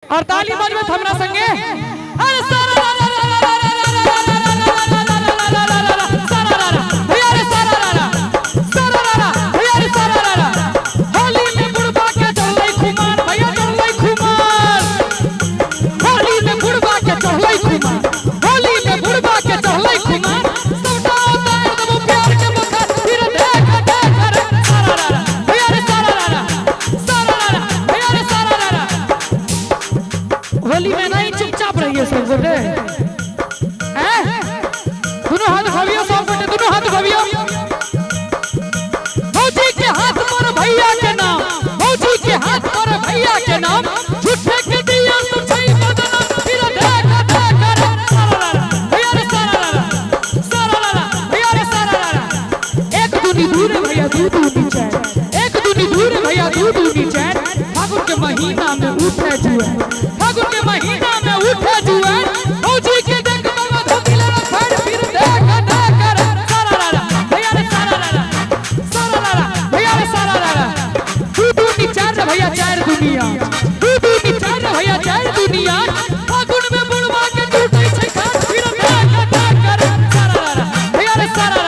और ताली बजबे हमरा संगे अरे सारा होली में बुढ़बा के चढ़लै खुमार भैया चढ़लै खुमार होली में बुढ़बा के चढ़लै खुमार होली में बुढ़बा के चढ़लै खुमार सबटा उतार देबो प्यार के बखर फिर देख रे सारा भैया रे सारा भैया रे सारा होली में नहीं चुपचाप रहिए सब गोटे हैं दोनों हाथ उठाइए सब गोटे दोनों हाथ उठाइए भौजी के हाथ पर भैया के नाम भौजी के हाथ पर भैया के नाम झूठे के दिया तो सही बदनाम फिर देख रे भैया रे सारा भैया रे सारा एक दूनी दूर भैया दू दूनी चैन एक दूनी दूर भैया दू दूनी चैन फागुन के महीना में उठे जुए फागुन के महीना में उठे जुए भौजी के देख बाबा धोतिला फड़ फिर देख रे सारा भैया रे सारा भैया रे सारा दू दूनी चार भैया चार दुनिया दू दूनी चार भैया चार दुनिया फागुन में बुढ़वा के टूटे छै खाट फिर देख रे सारा भैया रे सारा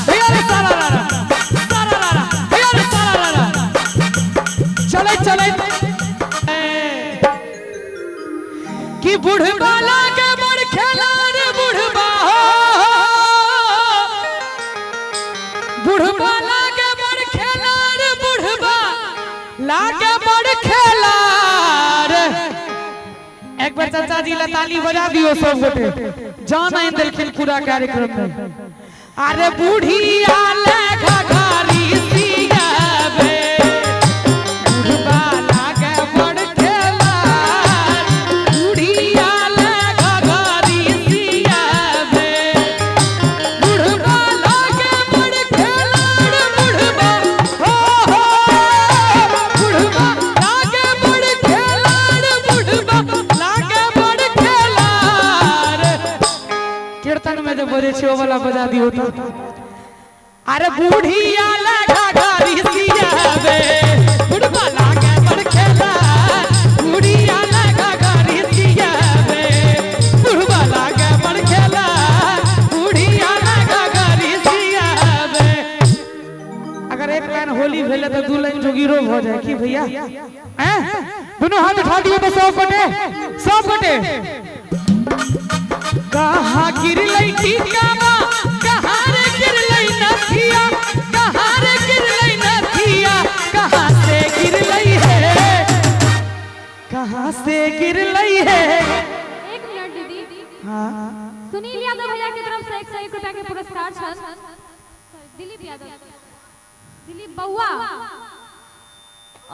भैया रे सारा भैया रे सारा चले चले कि बुढ़बा लागे बड़ खेला रे बुढ़बा बुढ़बा लागे बड़ खेला रे बुढ़बा लागे बड़ खेला रे एक बार चाचा जी ला ताली बजा दियो सब गोटे जान आइन देलखिन पूरा कार्यक्रम में अरे बुढ़िया ले घघारी सियाबे बुढ़बा लागे बड़ खेला बुढ़िया ले घघारी सियाबे बुढ़बा लागे बड़ खेला रे बुढ़बा हो बुढ़बा लागे बड़ खेला रे बुढ़बा लागे बड़ खेला रे कीर्तन में जब बजे छो वाला बजा दियो तो अरे बुढ़िया ले घघारी सियाबे बुढ़बा लागे बड़ खेला बुढ़िया ले घघारी सियाबे बुढ़बा लागे बड़ खेला बुढ़िया ले घघारी सियाबे अगर एक लाइन होली भेले तो दू लाइन जोगिरो हो जाए की भैया हैं दोनों हाथ उठा दिए तो सब गोटे कहाँ गिरलै टीकावा कहाँ रे गिरलै नथिया कहाँ रे गिरलै नथिया कहाँ से गिरलै है कहाँ से गिरलै है एक मिनट दीदी हाँ सुनील यादव भैया की तरफ से 101 रुपया के पुरस्कार छन दिलीप यादव दिलीप बउआ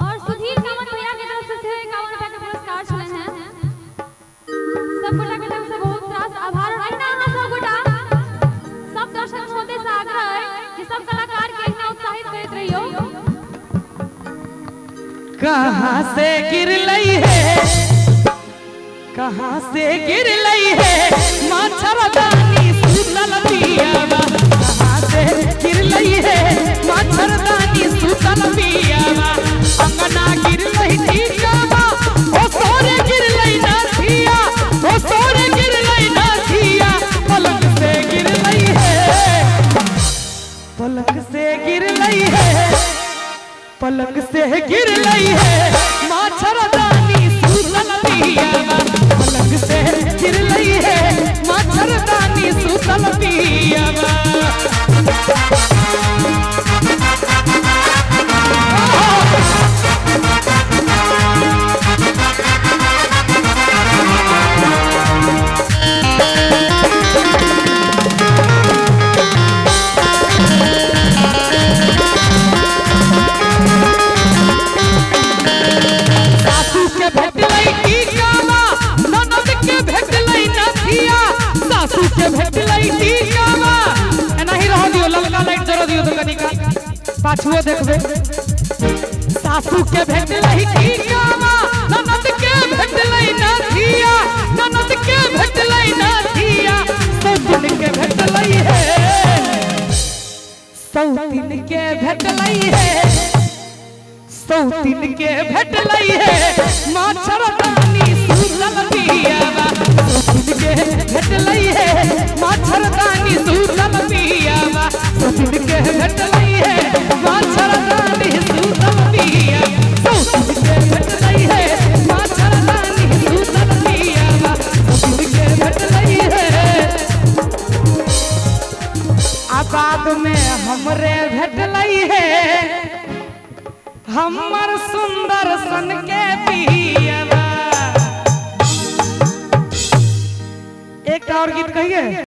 और सुधीर कामत भैया की तरफ से 51 रुपया के पुरस्कार छन हैं सब गोटा के तरफ से बहुत खास आभार और अहिना अहाँ सब गोटा सब दर्शक महोदय से आग्रह है कि सब कलाकार के अहिना उत्साहित करैत रहियो कहाँ से गिरलै है कहाँ से गिरलै है मच्छरदानी सुतल पियावा कहाँ से गिरलै है मच्छरदानी सुतल पियावा अंगना गिरलै टीकावा ओ सोरे गिरलै नथिया ओ सोरे गिरलै नथिया पलक से गिरलै है पलक से गिरलै है पलक से गिरलै है मच्छरदानी सुतल पियावा पलक से गिरलै है मच्छरदानी सुतल पियावा सासू के भेटलै टीकावा ननद के भेटलै नथिया सासू के भेटलै टीकावा एनाही रह दियो ललका लाइट जरा दियो तो कनिका पाछुओ देखबे सासू के भेटलै टीकावा ननद के भेटलै नथिया ननद के भेटलै नथिया सौतिन के भेटलै है सौतिन के भेटलै है सौ सौतीन के भेटलै है मच्छरदानी सूतल पियावा सौतीन के भेटलै है मच्छरदानी सूतल पियावा सौतीन के भेटलै है मच्छरदानी सूतल पियावा सौतीन के भेटलै है मच्छरदानी सूतल पियावा सौतीन के भेटलै है आबाद में हमरे भेटलै है हमर सुंदर सन के पियावा। एक और गीत कहिए।